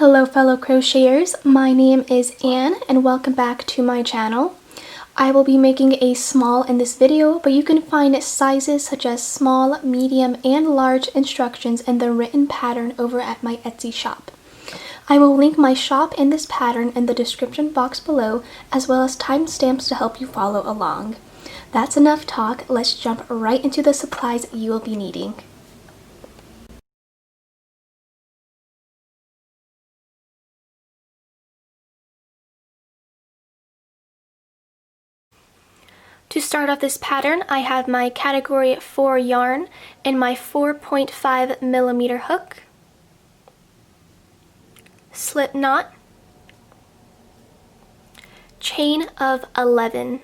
Hello fellow crocheters, my name is Anne and welcome back to my channel. I will be making a small in this video, but you can find sizes such as small, medium, and large instructions in the written pattern over at my Etsy shop. I will link my shop and this pattern in the description box below, as well as timestamps to help you follow along. That's enough talk, let's jump right into the supplies you will be needing. To start off this pattern, I have my category 4 yarn and my 4.5 millimeter hook, slip knot, chain of 11.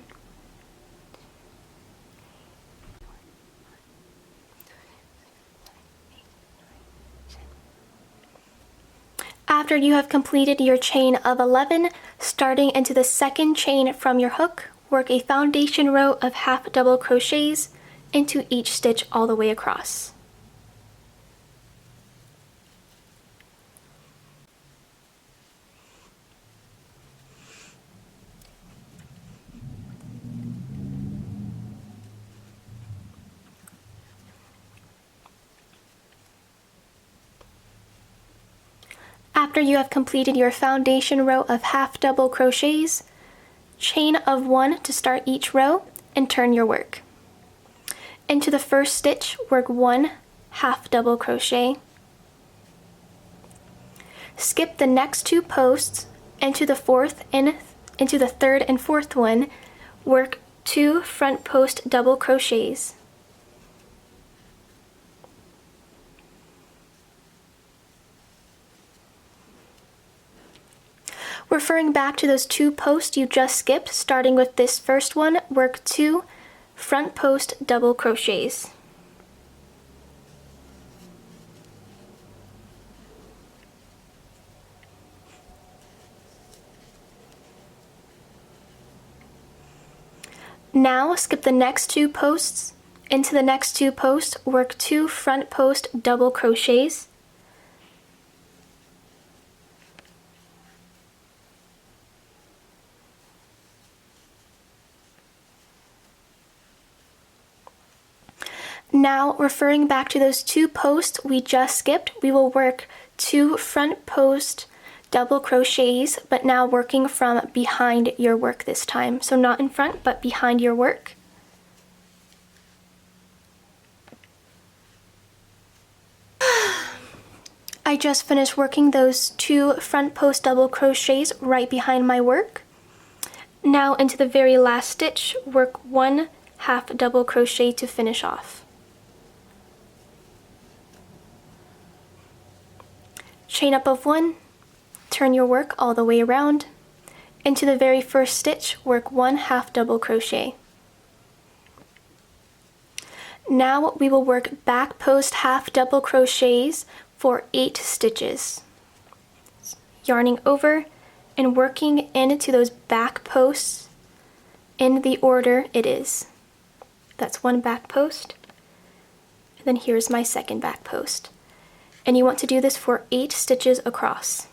After you have completed your chain of 11, starting into the second chain from your hook, work a foundation row of half double crochets into each stitch all the way across. After you have completed your foundation row of half double crochets, chain of 1 to start each row and turn your work. Into the first stitch, work 1 half double crochet. Skip the next 2 posts into the third and fourth one, work 2 front post double crochets. Referring back to those 2 posts you just skipped, starting with this first one, work 2 front post double crochets. Now skip the next 2 posts. Into the next 2 posts, work 2 front post double crochets. Now, referring back to those 2 posts we just skipped, we will work 2 front post double crochets, but now working from behind your work this time. So not in front, but behind your work. I just finished working those 2 front post double crochets right behind my work. Now into the very last stitch, work 1 half double crochet to finish off. Chain up of 1, turn your work all the way around. Into the very first stitch, work 1 half double crochet. Now we will work back post half double crochets for 8 stitches. Yarning over and working into those back posts in the order it is. That's 1 back post, and then here's my second back post. And you want to do this for 8 stitches across.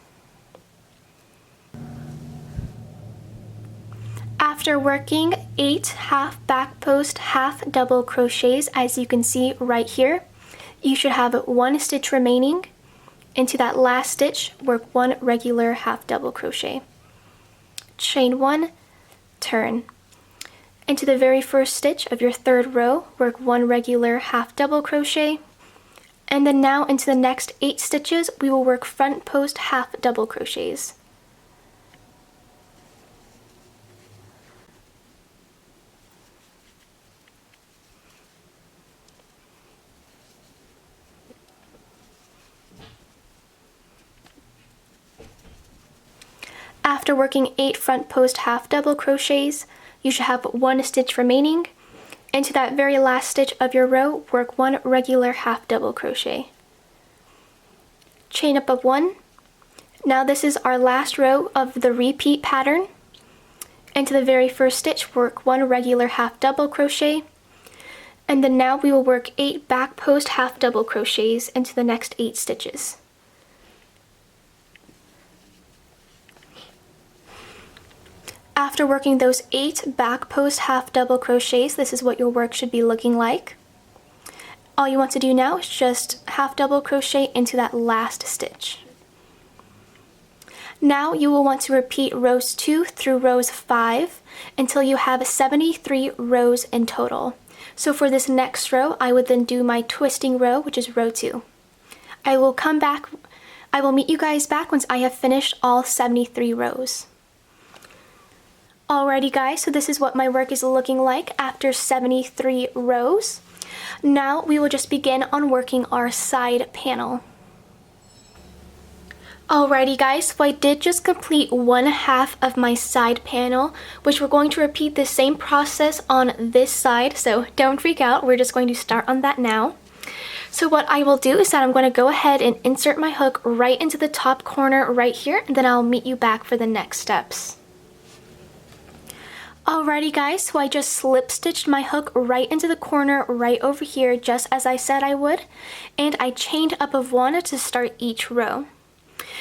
After working 8 half back post half double crochets, as you can see right here, you should have 1 stitch remaining. Into that last stitch, work 1 regular half double crochet. Chain 1, turn. Into the very first stitch of your third row, work 1 regular half double crochet. And then now into the next 8 stitches, we will work front post half double crochets. After working 8 front post half double crochets, you should have 1 stitch remaining. Into that very last stitch of your row, work 1 regular half double crochet. Chain up of 1. Now this is our last row of the repeat pattern. Into the very first stitch, work 1 regular half double crochet. And then now we will work 8 back post half double crochets into the next 8 stitches. After working those 8 back post half double crochets, this is what your work should be looking like. All you want to do now is just half double crochet into that last stitch. Now you will want to repeat rows 2 through rows 5 until you have 73 rows in total. So for this next row, I would then do my twisting row, which is row 2. I will meet you guys back once I have finished all 73 rows. Alrighty guys, so this is what my work is looking like after 73 rows. Now we will just begin on working our side panel. Alrighty guys, so I did just complete 1/2 of my side panel, which we're going to repeat the same process on this side, so don't freak out, we're just going to start on that now. So what I will do is that I'm going to go ahead and insert my hook right into the top corner right here, and then I'll meet you back for the next steps. Alrighty guys, so I just slip stitched my hook right into the corner right over here, just as I said I would, and I chained up of 1 to start each row.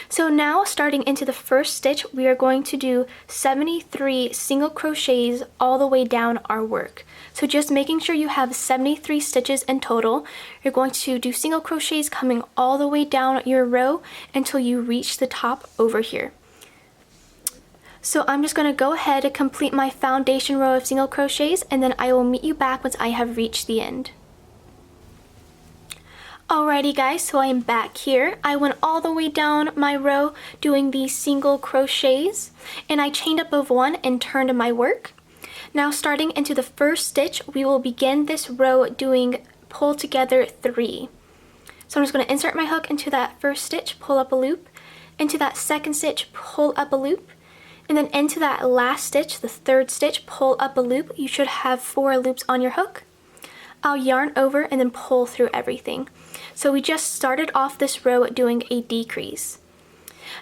So now starting into the first stitch, we are going to do 73 single crochets all the way down our work. So just making sure you have 73 stitches in total. You're going to do single crochets coming all the way down your row until you reach the top over here. So I'm just going to go ahead and complete my foundation row of single crochets, and then I will meet you back once I have reached the end. Alrighty guys, so I am back here. I went all the way down my row doing these single crochets, and I chained up of 1 and turned my work. Now starting into the first stitch, we will begin this row doing pull together 3. So I'm just going to insert my hook into that first stitch, pull up a loop, into that second stitch, pull up a loop, and then into that last stitch, the third stitch, pull up a loop. You should have 4 loops on your hook. I'll yarn over and then pull through everything. So we just started off this row doing a decrease.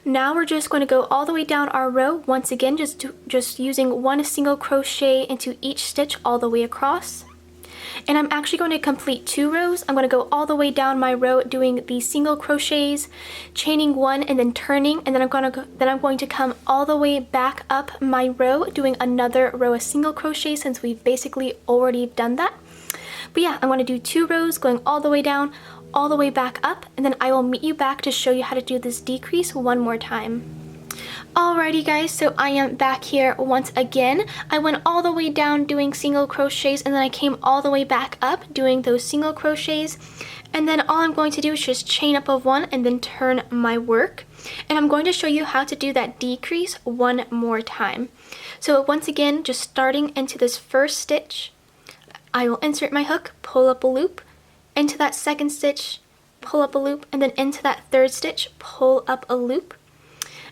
Now we're just going to go all the way down our row, once again just using 1 single crochet into each stitch all the way across. And I'm actually going to complete 2 rows. I'm going to go all the way down my row doing these single crochets, chaining 1 and then turning, and then I'm going to come all the way back up my row doing another row of single crochet, since we've basically already done that. But yeah, I'm going to do 2 rows going all the way down, all the way back up, and then I will meet you back to show you how to do this decrease one more time. Alrighty guys, so I am back here once again. I went all the way down doing single crochets, and then I came all the way back up doing those single crochets, and then all I'm going to do is just chain up of 1 and then turn my work. And I'm going to show you how to do that decrease one more time. So once again, just starting into this first stitch, I will insert my hook, pull up a loop, into that second stitch, pull up a loop, and then into that third stitch, pull up a loop.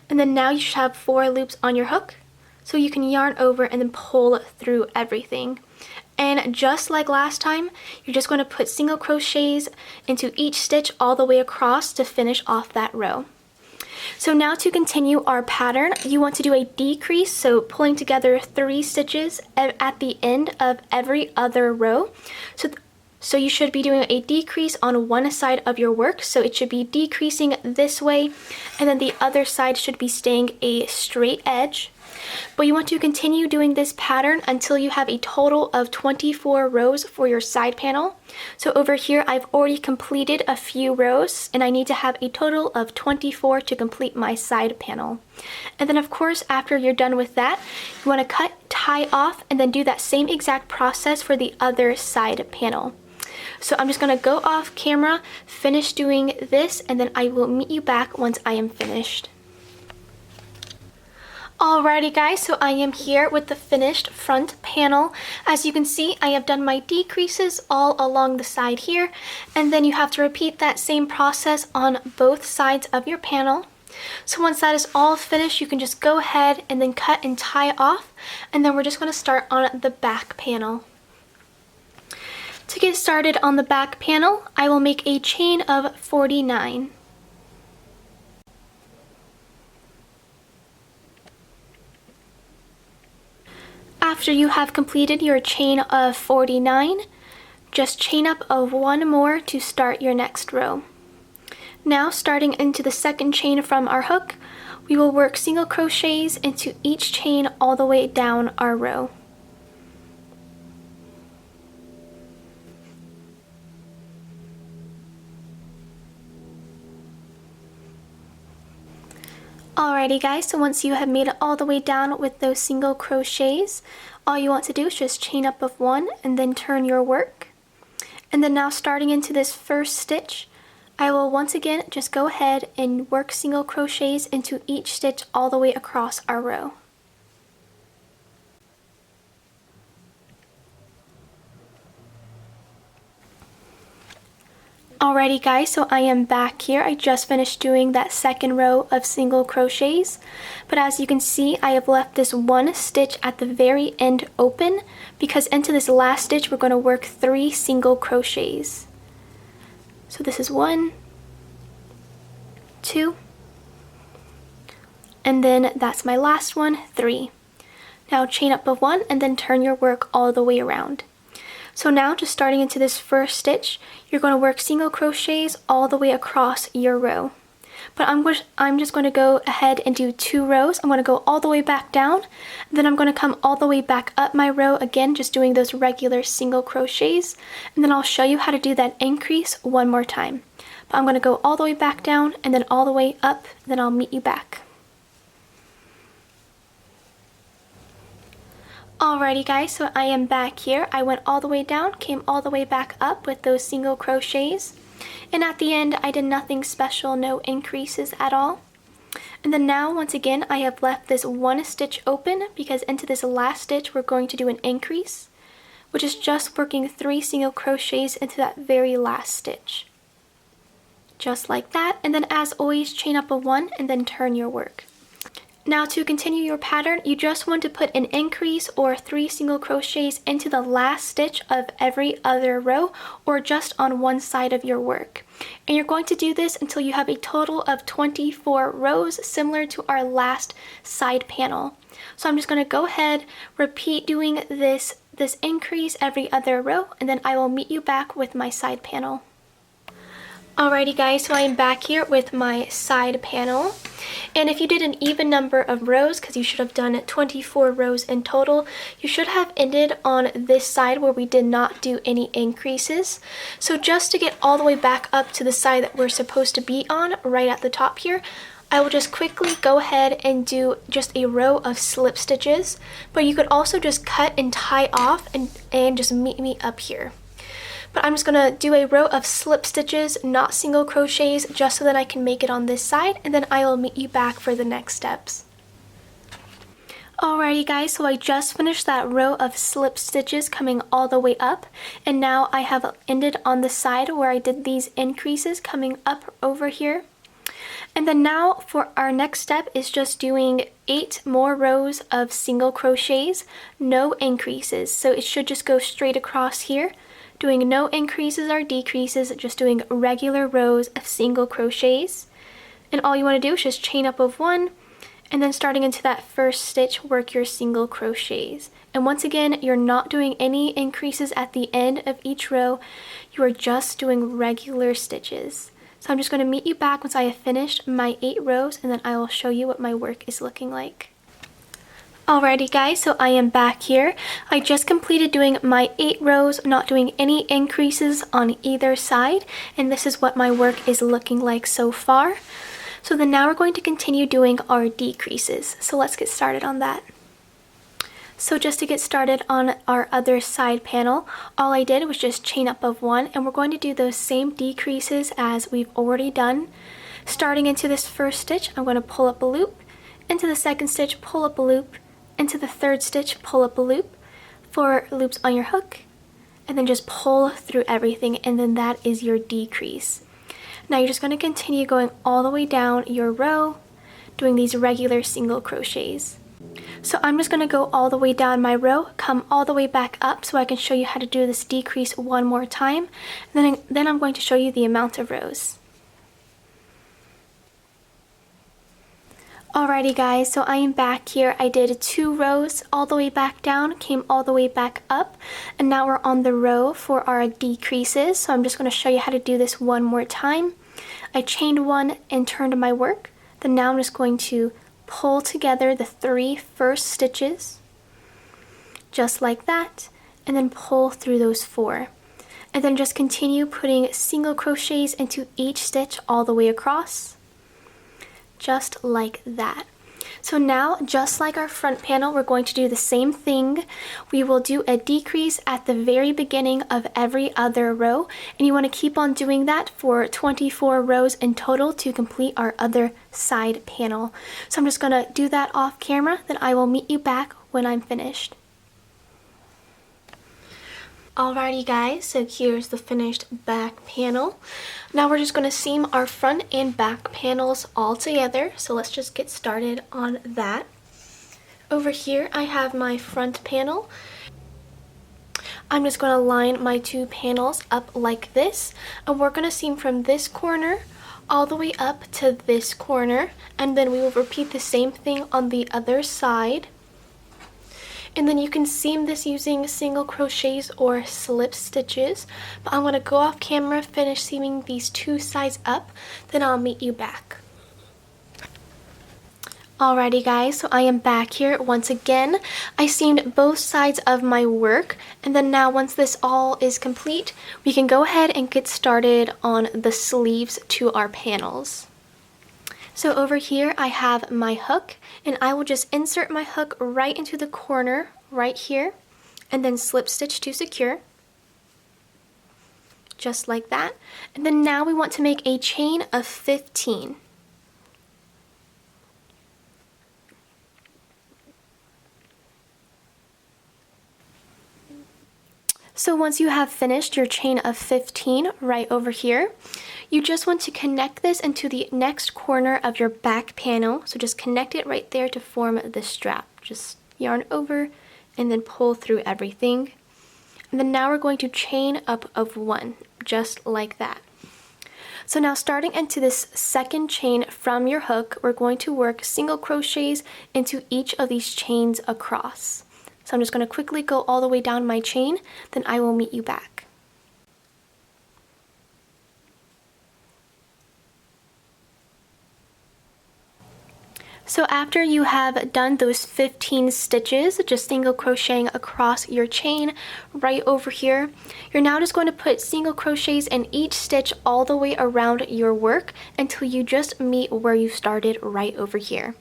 And then now you should have 4 loops on your hook, so you can yarn over and then pull through everything. And just like last time, you're just going to put single crochets into each stitch all the way across to finish off that row. So now to continue our pattern, you want to do a decrease, so pulling together 3 stitches at the end of every other row. So you should be doing a decrease on one side of your work, so it should be decreasing this way, and then the other side should be staying a straight edge. But you want to continue doing this pattern until you have a total of 24 rows for your side panel. So over here I've already completed a few rows, and I need to have a total of 24 to complete my side panel. And then of course after you're done with that, you want to cut, tie off, and then do that same exact process for the other side panel. So I'm just going to go off camera, finish doing this, and then I will meet you back once I am finished. Alrighty guys, so I am here with the finished front panel. As you can see, I have done my decreases all along the side here, and then you have to repeat that same process on both sides of your panel. So once that is all finished, you can just go ahead and then cut and tie off, and then we're just going to start on the back panel. To get started on the back panel, I will make a chain of 49. After you have completed your chain of 49, just chain up of 1 more to start your next row. Now, starting into the second chain from our hook, we will work single crochets into each chain all the way down our row. Alrighty guys, so once you have made it all the way down with those single crochets, all you want to do is just chain up of one and then turn your work. And then now starting into this first stitch, I will once again just go ahead and work single crochets into each stitch all the way across our row. Alrighty guys, so I am back here. I just finished doing that second row of single crochets, but as you can see, I have left this one stitch at the very end open because into this last stitch we're going to work 3 single crochets. So this is 1, 2, and then that's my last one, 3. Now chain up of 1 and then turn your work all the way around. So now just starting into this first stitch, you're going to work single crochets all the way across your row. But I'm just going to go ahead and do 2 rows. I'm going to go all the way back down, then I'm going to come all the way back up my row again, just doing those regular single crochets, and then I'll show you how to do that increase one more time. But I'm going to go all the way back down and then all the way up, then I'll meet you back. Alrighty guys, so I am back here. I went all the way down, came all the way back up with those single crochets. And at the end, I did nothing special, no increases at all. And then now, once again, I have left this one stitch open because into this last stitch, we're going to do an increase, which is just working 3 single crochets into that very last stitch. Just like that. And then as always, chain up a 1 and then turn your work. Now to continue your pattern, you just want to put an increase or 3 single crochets into the last stitch of every other row or just on one side of your work. And you're going to do this until you have a total of 24 rows, similar to our last side panel. So I'm just going to go ahead, repeat doing this increase every other row, and then I will meet you back with my side panel. Alrighty guys, so I am back here with my side panel, and if you did an even number of rows, because you should have done 24 rows in total, you should have ended on this side where we did not do any increases. So just to get all the way back up to the side that we're supposed to be on, right at the top here, I will just quickly go ahead and do just a row of slip stitches, but you could also just cut and tie off and just meet me up here. But I'm just going to do a row of slip stitches, not single crochets, just so that I can make it on this side, and then I will meet you back for the next steps. Alrighty guys, so I just finished that row of slip stitches coming all the way up, and now I have ended on the side where I did these increases coming up over here. And then now for our next step is just doing 8 more rows of single crochets, no increases. So it should just go straight across here, doing no increases or decreases, just doing regular rows of single crochets. And all you want to do is just chain up of 1, and then starting into that first stitch, work your single crochets. And once again, you're not doing any increases at the end of each row, you are just doing regular stitches. So I'm just going to meet you back once I have finished my 8 rows, and then I will show you what my work is looking like. Alrighty guys, so I am back here. I just completed doing my 8 rows, not doing any increases on either side, and this is what my work is looking like so far. So then now we're going to continue doing our decreases. So let's get started on that. So just to get started on our other side panel, all I did was just chain up of 1, and we're going to do those same decreases as we've already done. Starting into this first stitch, I'm going to pull up a loop, into the second stitch, pull up a loop, into the third stitch, pull up a loop, 4 loops on your hook, and then just pull through everything, and then that is your decrease. Now you're just going to continue going all the way down your row, doing these regular single crochets. So I'm just going to go all the way down my row, come all the way back up so I can show you how to do this decrease one more time, and then I'm going to show you the amount of rows. Alrighty guys, so I am back here. I did 2 rows all the way back down, came all the way back up, and now we're on the row for our decreases. So I'm just going to show you how to do this one more time. I chained one and turned my work. Then now I'm just going to pull together the 3 first stitches, just like that, and then pull through those 4. And then just continue putting single crochets into each stitch all the way across, just like that. So now, just like our front panel, we're going to do the same thing. We will do a decrease at the very beginning of every other row, and you want to keep on doing that for 24 rows in total to complete our other side panel. So I'm just going to do that off camera, then I will meet you back when I'm finished. Alrighty guys, so here's the finished back panel. Now we're just going to seam our front and back panels all together, so let's just get started on that. Over here I have my front panel. I'm just going to line my 2 panels up like this, and we're going to seam from this corner all the way up to this corner, and then we will repeat the same thing on the other side. And then you can seam this using single crochets or slip stitches, but I'm going to go off camera, finish seaming these 2 sides up, then I'll meet you back. Alrighty guys, so I am back here once again. I seamed both sides of my work, and then now once this all is complete, we can go ahead and get started on the sleeves to our panels. So over here I have my hook, and I will just insert my hook right into the corner right here and then slip stitch to secure, just like that. And then now we want to make a chain of 15. So once you have finished your chain of 15 right over here, you just want to connect this into the next corner of your back panel. So just connect it right there to form the strap. Just yarn over and then pull through everything. And then now we're going to chain up of 1, just like that. So now starting into this second chain from your hook, we're going to work single crochets into each of these chains across. So I'm just going to quickly go all the way down my chain, then I will meet you back. So after you have done those 15 stitches, just single crocheting across your chain right over here, you're now just going to put single crochets in each stitch all the way around your work until you just meet where you started right over here.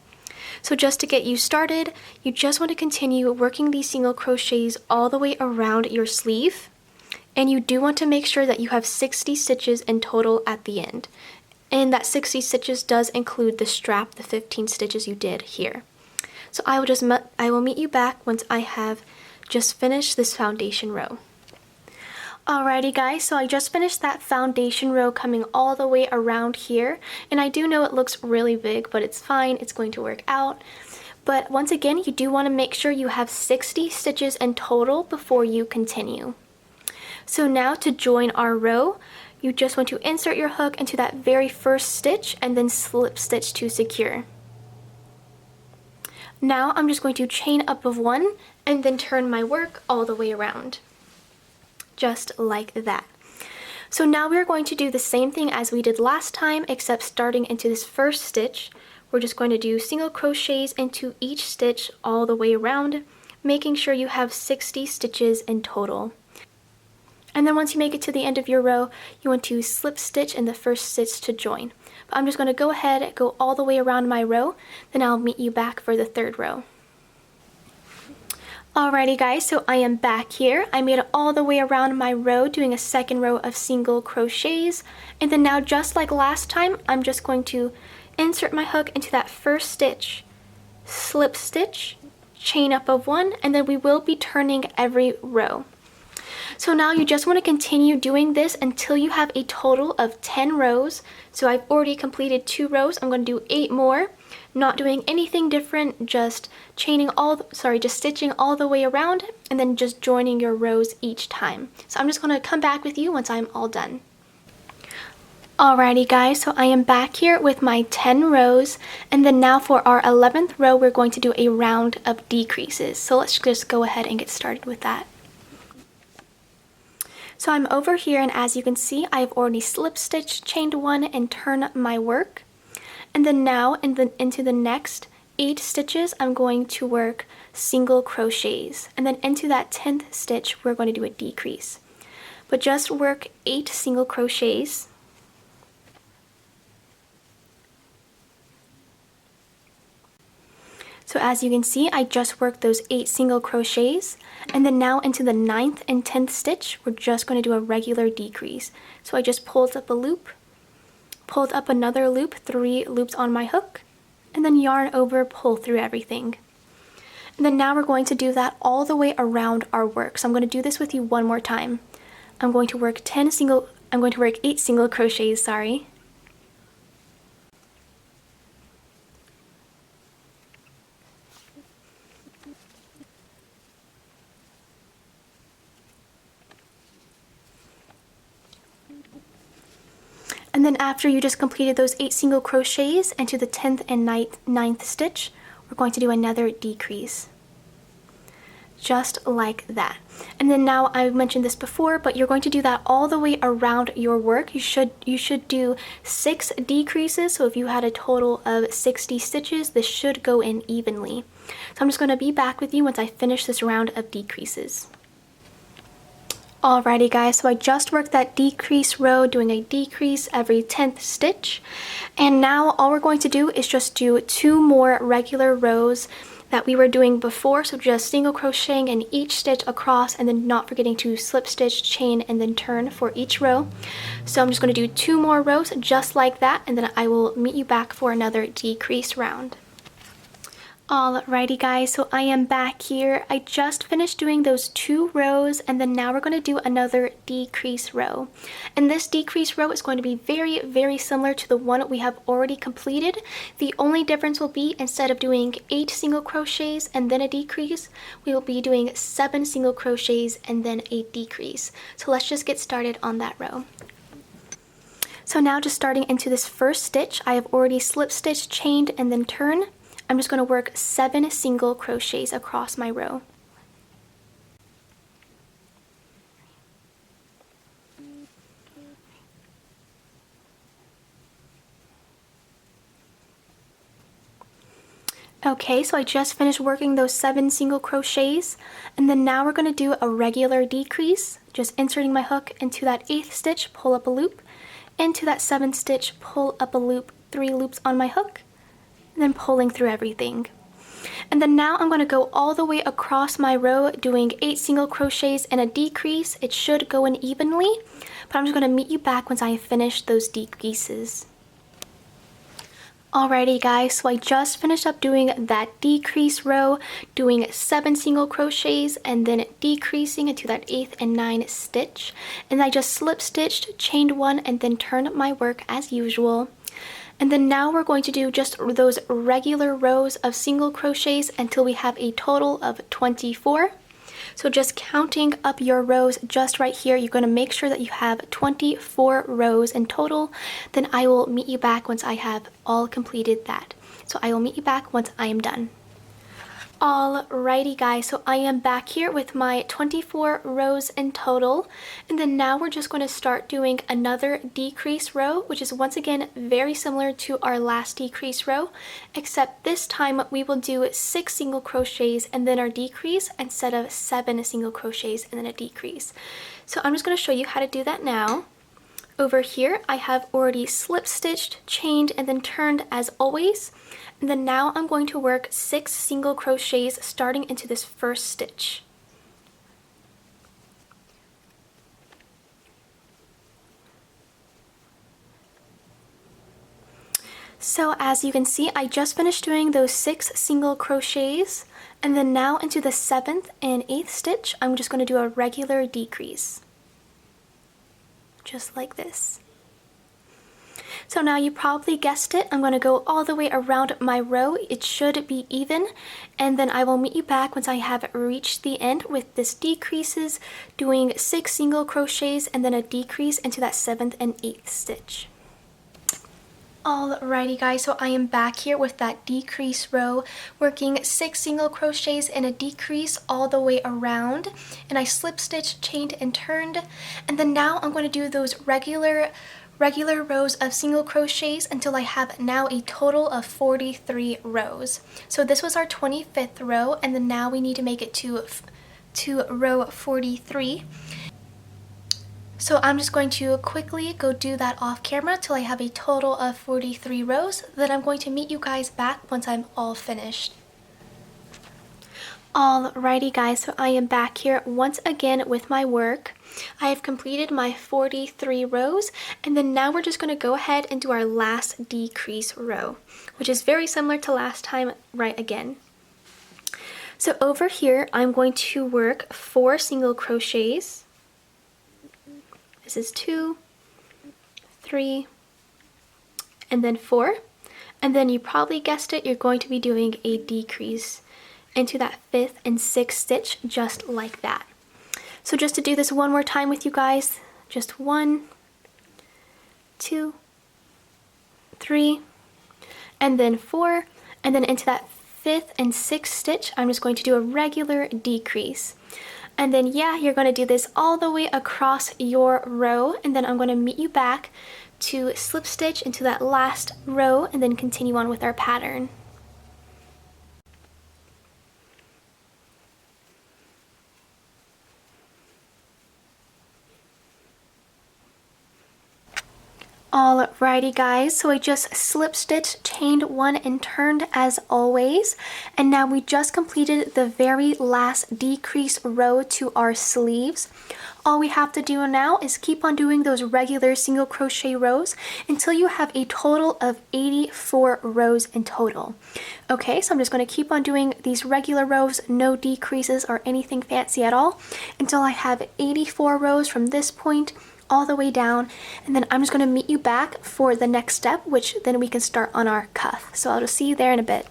So just to get you started, you just want to continue working these single crochets all the way around your sleeve, and you do want to make sure that you have 60 stitches in total at the end. And that 60 stitches does include the strap, the 15 stitches you did here. So I will meet you back once I have just finished this foundation row. Alrighty guys, so I just finished that foundation row coming all the way around here, and I do know it looks really big, but it's fine, it's going to work out. But once again, you do want to make sure you have 60 stitches in total before you continue. So now to join our row, you just want to insert your hook into that very first stitch and then slip stitch to secure. Now I'm just going to chain up of 1 and then turn my work all the way around, just like that. So now we're going to do the same thing as we did last time, except starting into this first stitch, we're just going to do single crochets into each stitch all the way around, making sure you have 60 stitches in total. And then once you make it to the end of your row, you want to slip stitch in the first stitch to join. But I'm just going to go ahead, go all the way around my row, then I'll meet you back for the third row. Alrighty guys, so I am back here. I made it all the way around my row doing a second row of single crochets, and then now just like last time, I'm just going to insert my hook into that first stitch, slip stitch, chain up of 1, and then we will be turning every row. So now you just want to continue doing this until you have a total of 10 rows. So I've already completed 2 rows. I'm going to do 8 more, not doing anything different, just stitching all the way around and then just joining your rows each time. So I'm just going to come back with you once I'm all done. Alrighty guys, so I am back here with my 10 rows, and then now for our 11th row we're going to do a round of decreases. So let's just go ahead and get started with that. So I'm over here, and as you can see, I've already slip stitched, chained one, and turned my work. And then now into the next 8 stitches, I'm going to work single crochets. And then into that 10th stitch, we're going to do a decrease. But just work 8 single crochets. So as you can see, I just worked those 8 single crochets, and then now into the 9th and 10th stitch, we're just going to do a regular decrease. So I just pulled up a loop, pulled up another loop, 3 loops on my hook, and then yarn over, pull through everything. And then now we're going to do that all the way around our work. So I'm going to do this with you one more time. I'm going to work 8 single crochets, sorry. And then after you just completed those 8 single crochets into the 10th and 9th stitch, we're going to do another decrease. Just like that. And then now, I mentioned this before, but you're going to do that all the way around your work. You should do 6 decreases. So if you had a total of 60 stitches, this should go in evenly. So I'm just going to be back with you once I finish this round of decreases. Alrighty guys, so I just worked that decrease row, doing a decrease every 10th stitch. And now all we're going to do is just do 2 more regular rows that we were doing before. So just single crocheting in each stitch across, and then not forgetting to slip stitch, chain, and then turn for each row. So I'm just going to do 2 more rows just like that, and then I will meet you back for another decrease round. Alrighty guys, so I am back here. I just finished doing those 2 rows, and then now we're going to do another decrease row. And this decrease row is going to be very, very similar to the one we have already completed. The only difference will be, instead of doing 8 single crochets and then a decrease, we will be doing 7 single crochets and then a decrease. So let's just get started on that row. So now just starting into this first stitch, I have already slip stitched, chained, and then turn. I'm just going to work 7 single crochets across my row. Okay, so I just finished working those 7 single crochets, and then now we're going to do a regular decrease, just inserting my hook into that 8th stitch, pull up a loop, into that 7th stitch, pull up a loop, 3 loops on my hook, and then pulling through everything. And then now I'm going to go all the way across my row doing 8 single crochets and a decrease. It should go in evenly, but I'm just going to meet you back once I have finished those decreases. Alrighty guys, so I just finished up doing that decrease row, doing 7 single crochets and then decreasing into that 8th and 9th stitch. And I just slip stitched, chained 1, and then turned my work as usual. And then now we're going to do just those regular rows of single crochets until we have a total of 24. So just counting up your rows just right here, you're going to make sure that you have 24 rows in total. Then I will meet you back once I have all completed that. So I will meet you back once I am done. Alrighty guys, so I am back here with my 24 rows in total, and then now we're just going to start doing another decrease row, which is once again very similar to our last decrease row, except this time we will do 6 single crochets and then our decrease instead of 7 single crochets and then a decrease. So I'm just going to show you how to do that now. Over here I have already slip stitched, chained, and then turned as always. And then now I'm going to work 6 single crochets starting into this first stitch. So as you can see, I just finished doing those 6 single crochets, and then now into the 7th and 8th stitch, I'm just going to do a regular decrease. Just like this. So now you probably guessed it, I'm going to go all the way around my row. It should be even, and then I will meet you back once I have reached the end with this decreases, doing 6 single crochets and then a decrease into that 7th and 8th stitch. Alrighty guys, so I am back here with that decrease row, working 6 single crochets and a decrease all the way around, and I slip stitched, chained, and turned, and then now I'm going to do those regular rows of single crochets until I have now a total of 43 rows. So this was our 25th row, and then now we need to make it to row 43. So I'm just going to quickly go do that off camera till I have a total of 43 rows. Then I'm going to meet you guys back once I'm all finished. Alrighty guys, so I am back here once again with my work. I have completed my 43 rows, and then now we're just going to go ahead and do our last decrease row, which is very similar to last time, right again. So over here, I'm going to work 4 single crochets. This is 2, 3, and then 4. And then you probably guessed it, you're going to be doing a decrease into that 5th and 6th stitch, just like that. So just to do this one more time with you guys, just 1, 2, 3, and then 4, and then into that 5th and 6th stitch, I'm just going to do a regular decrease. And then yeah, you're going to do this all the way across your row, and then I'm going to meet you back to slip stitch into that last row and then continue on with our pattern. Alrighty guys, so I just slip stitched, chained 1, and turned as always, and now we just completed the very last decrease row to our sleeves. All we have to do now is keep on doing those regular single crochet rows until you have a total of 84 rows in total. Okay, so I'm just going to keep on doing these regular rows, no decreases or anything fancy at all, until I have 84 rows from this point all the way down, and then I'm just going to meet you back for the next step, which then we can start on our cuff. So I'll just see you there in a bit.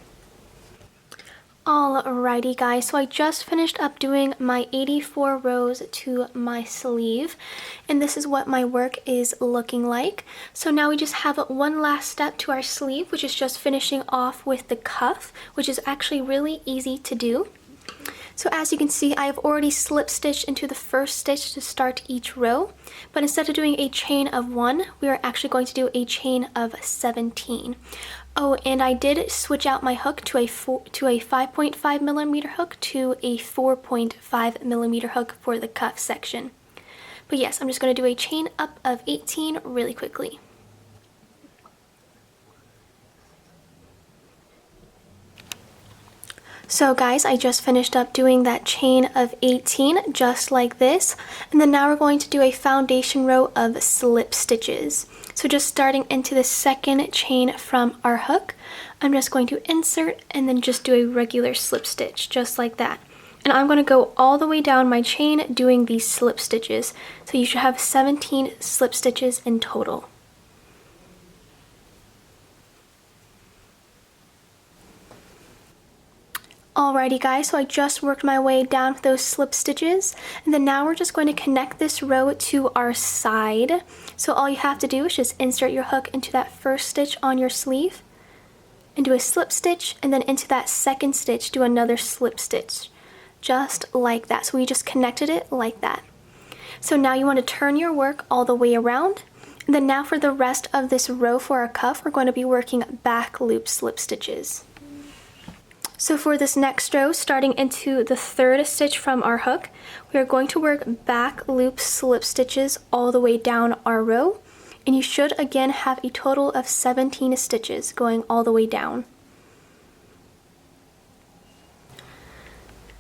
Alrighty guys, so I just finished up doing my 84 rows to my sleeve, and this is what my work is looking like. So now we just have one last step to our sleeve, which is just finishing off with the cuff, which is actually really easy to do. So as you can see, I have already slip stitched into the first stitch to start each row, but instead of doing a chain of 1, we are actually going to do a chain of 17. Oh, and I did switch out my hook to a 5.5 millimeter hook to a 4.5 millimeter hook for the cuff section. But yes, I'm just going to do a chain up of 18 really quickly. So guys, I just finished up doing that chain of 18 just like this, and then now we're going to do a foundation row of slip stitches. So just starting into the second chain from our hook, I'm just going to insert and then just do a regular slip stitch just like that. And I'm going to go all the way down my chain doing these slip stitches. So you should have 17 slip stitches in total. Alrighty guys, so I just worked my way down with those slip stitches, and then now we're just going to connect this row to our side. So all you have to do is just insert your hook into that first stitch on your sleeve and do a slip stitch, and then into that second stitch do another slip stitch, just like that. So we just connected it like that. So now you want to turn your work all the way around, and then now for the rest of this row for our cuff, we're going to be working back loop slip stitches. So for this next row, starting into the third stitch from our hook, we are going to work back loop slip stitches all the way down our row, and you should again have a total of 17 stitches going all the way down.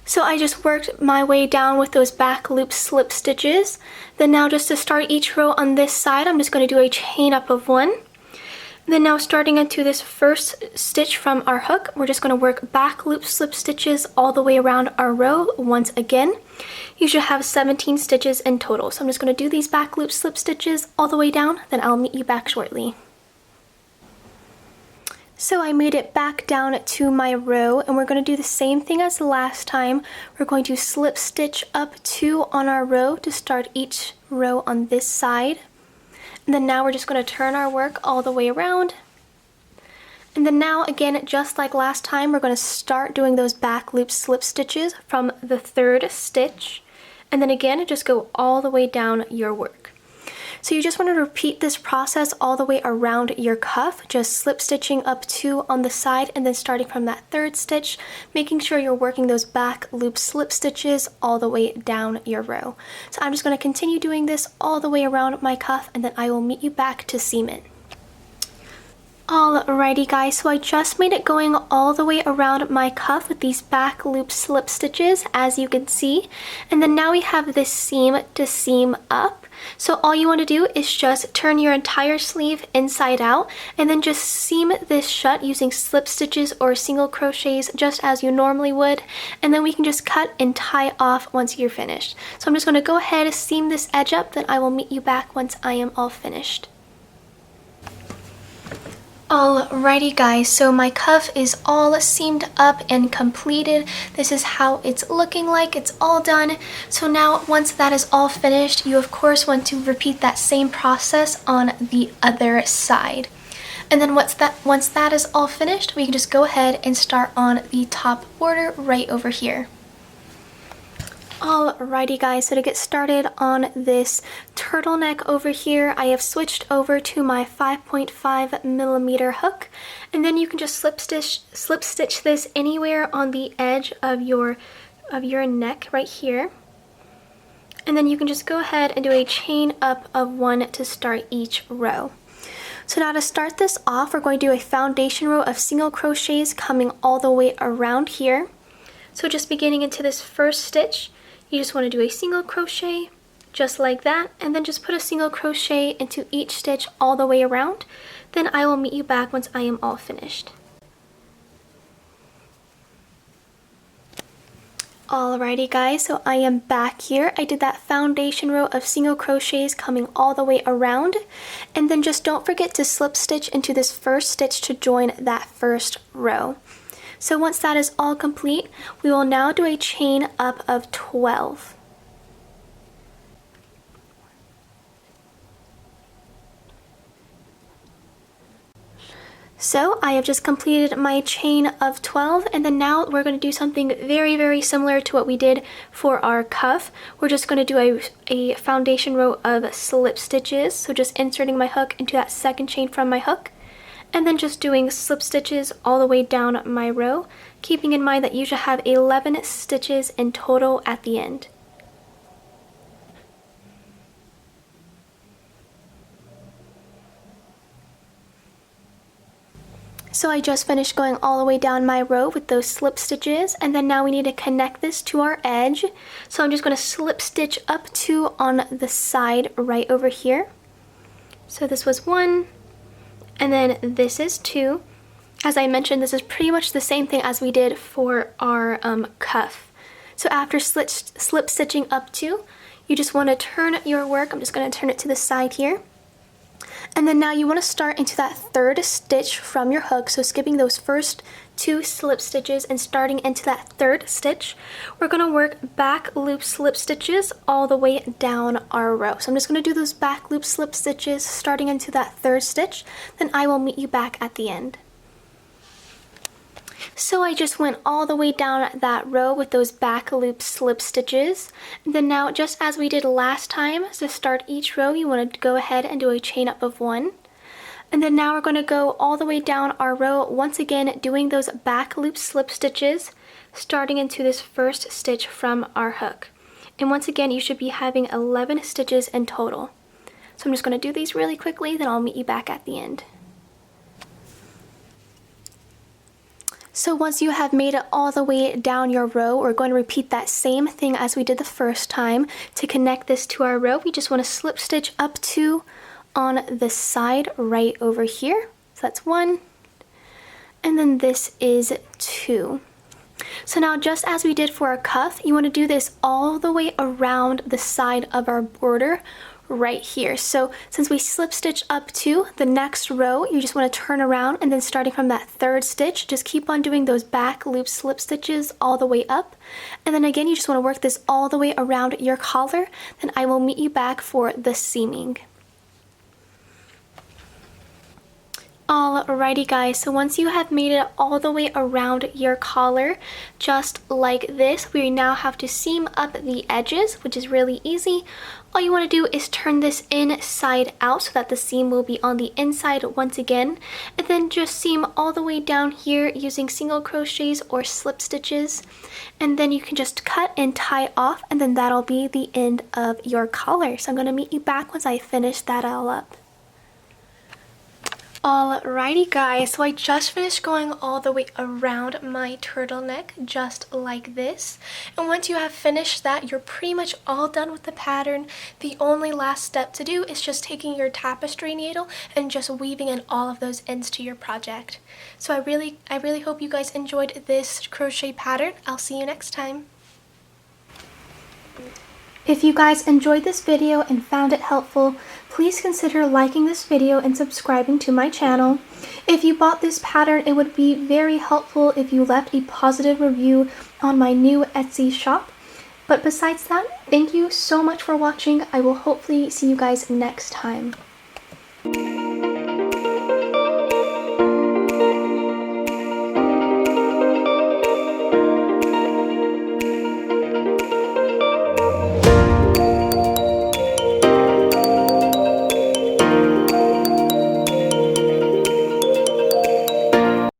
So I just worked my way down with those back loop slip stitches. Then now just to start each row on this side, I'm just going to do a chain up of 1. Then now starting into this first stitch from our hook, we're just going to work back loop slip stitches all the way around our row once again. You should have 17 stitches in total. So I'm just going to do these back loop slip stitches all the way down, then I'll meet you back shortly. So I made it back down to my row, and we're going to do the same thing as the last time. We're going to slip stitch up 2 on our row to start each row on this side. And then now we're just going to turn our work all the way around And then now again, just like last time, we're going to start doing those back loop slip stitches from the 3rd stitch. And then again, just go all the way down your work. So you just want to repeat this process all the way around your cuff, just slip stitching up 2 on the side and then starting from that 3rd stitch, making sure you're working those back loop slip stitches all the way down your row. So I'm just going to continue doing this all the way around my cuff and then I will meet you back to seam it. Alrighty guys, so I just made it going all the way around my cuff with these back loop slip stitches, as you can see. And then now we have this seam to seam up. So all you want to do is just turn your entire sleeve inside out and then just seam this shut using slip stitches or single crochets just as you normally would. And then we can just cut and tie off once you're finished. So I'm just going to go ahead and seam this edge up, then I will meet you back once I am all finished. Alrighty guys, so my cuff is all seamed up and completed. This is how it's looking like. It's all done. So now once that is all finished, you of course want to repeat that same process on the other side. And then once that is all finished, we can just go ahead and start on the top border right over here. Alrighty guys, so to get started on this turtleneck over here, I have switched over to my 5.5mm hook, and then you can just slip stitch this anywhere on the edge of your neck right here. And then you can just go ahead and do a chain up of 1 to start each row. So now to start this off, we're going to do a foundation row of single crochets coming all the way around here. So just beginning into this first stitch, you just want to do a single crochet just like that, and then just put a single crochet into each stitch all the way around. Then I will meet you back once I am all finished. Alrighty guys, so I am back here. I did that foundation row of single crochets coming all the way around, and then just don't forget to slip stitch into this first stitch to join that first row. So once that is all complete, we will now do a chain up of 12. So I have just completed my chain of 12, and then now we're going to do something very, very similar to what we did for our cuff. We're just going to do a foundation row of slip stitches, so just inserting my hook into that second chain from my hook, and then just doing slip stitches all the way down my row, keeping in mind that you should have 11 stitches in total at the end. So I just finished going all the way down my row with those slip stitches, and then now we need to connect this to our edge. So I'm just going to slip stitch up 2 on the side right over here. So this was 1. And then this is 2. As I mentioned, this is pretty much the same thing as we did for our cuff. So after slip stitching up 2, you just want to turn your work. I'm just going to turn it to the side here. And then now you want to start into that 3rd stitch from your hook. So skipping those first 2 slip stitches and starting into that 3rd stitch, we're going to work back loop slip stitches all the way down our row. So I'm just going to do those back loop slip stitches starting into that 3rd stitch, then I will meet you back at the end. So I just went all the way down that row with those back loop slip stitches. And then now, just as we did last time, to start each row, you want to go ahead and do a chain up of 1. And then now we're going to go all the way down our row, once again doing those back loop slip stitches, starting into this first stitch from our hook. And once again, you should be having 11 stitches in total. So I'm just going to do these really quickly, then I'll meet you back at the end. So once you have made it all the way down your row, we're going to repeat that same thing as we did the first time. To connect this to our row, we just want to slip stitch up 2 on the side right over here. So that's 1, and then this is 2. So now, just as we did for our cuff, you want to do this all the way around the side of our border right here. So since we slip stitch up 2, the next row, you just want to turn around, and then starting from that 3rd stitch, just keep on doing those back loop slip stitches all the way up. And then again, you just want to work this all the way around your collar. Then I will meet you back for the seaming. Alrighty guys, so once you have made it all the way around your collar, just like this, we now have to seam up the edges, which is really easy. All you want to do is turn this inside out so that the seam will be on the inside once again, and then just seam all the way down here using single crochets or slip stitches, and then you can just cut and tie off, and then that'll be the end of your collar. So I'm going to meet you back once I finish that all up. Alrighty guys, so I just finished going all the way around my turtleneck just like this, and once you have finished that, you're pretty much all done with the pattern. The only last step to do is just taking your tapestry needle and just weaving in all of those ends to your project. So I really hope you guys enjoyed this crochet pattern. I'll see you next time. If you guys enjoyed this video and found it helpful, please consider liking this video and subscribing to my channel. If you bought this pattern, it would be very helpful if you left a positive review on my new Etsy shop. But besides that, thank you so much for watching. I will hopefully see you guys next time.